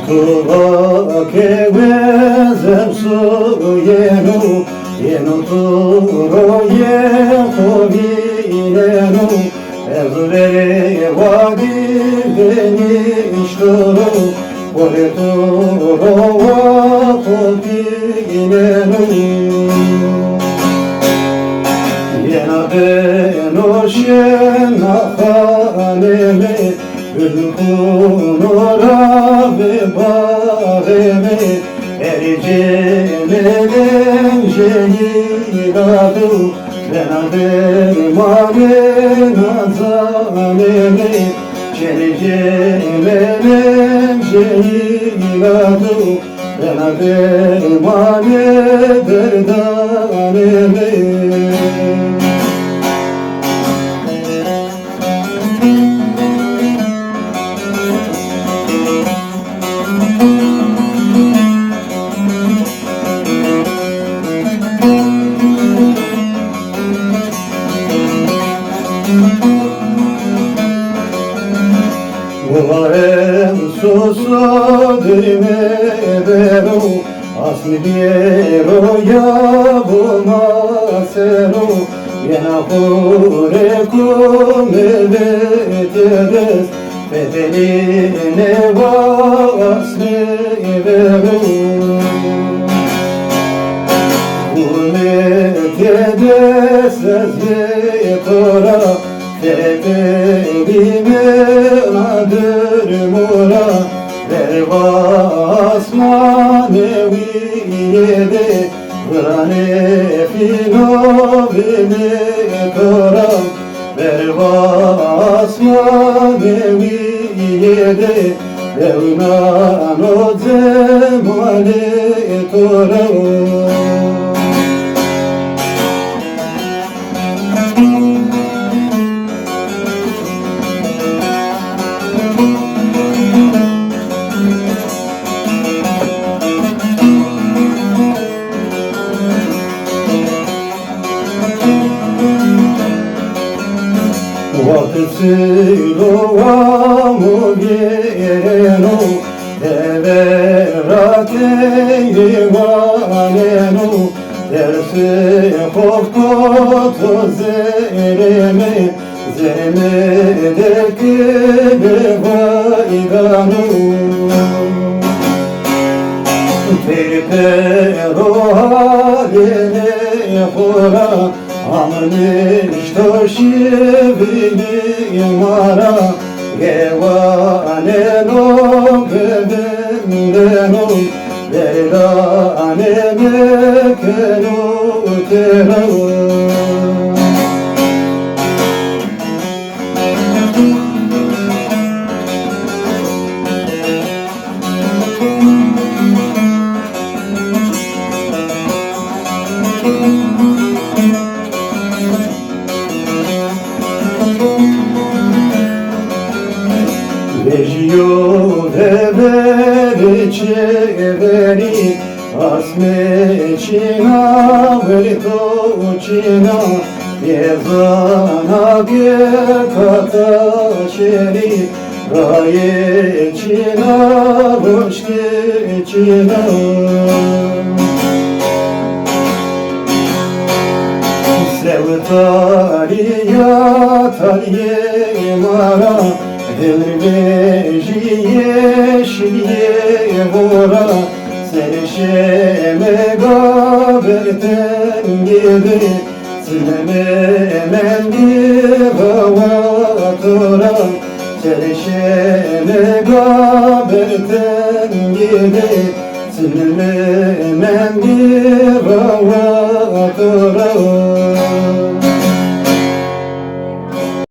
Tuva che vezem su jenu, jenu turo jenu vinenu, ezvere vadi venişturu, pole turo vakotinenu. Jena benoşen ahaneme, Ülkunura ve bağeme Ericemenem cehiladu Lena dermane nazaneme Ericemenem cehiladu Lena dermane derdaneme Uvarem susodime vero, asmidiero ya bomasero, yena hore come vetedes, feteline vasne vero. Urmetedes ezvetora, Fetevime nadir mora Vervasma neviyede Vrane fino vene kora Vervasma neviyede Evnano zemane tora Vatısilo amogeno Everate yivaneno Derse hofkoto zereme Zemedeki bevaydanu Terpero haline hora Amnishto shivini mara Yevaneno bedendeno Leylane mekenu tero Vejio devere çeveri Asme çina verito çina Yezana gekata şeri Gaye çina boşte çina Sevtariya tariye mara Elveji yeşiliye vora Serişeme gaberten gibi Silememen bir havatora Serişeme gaberten gibi Silememen bir havatora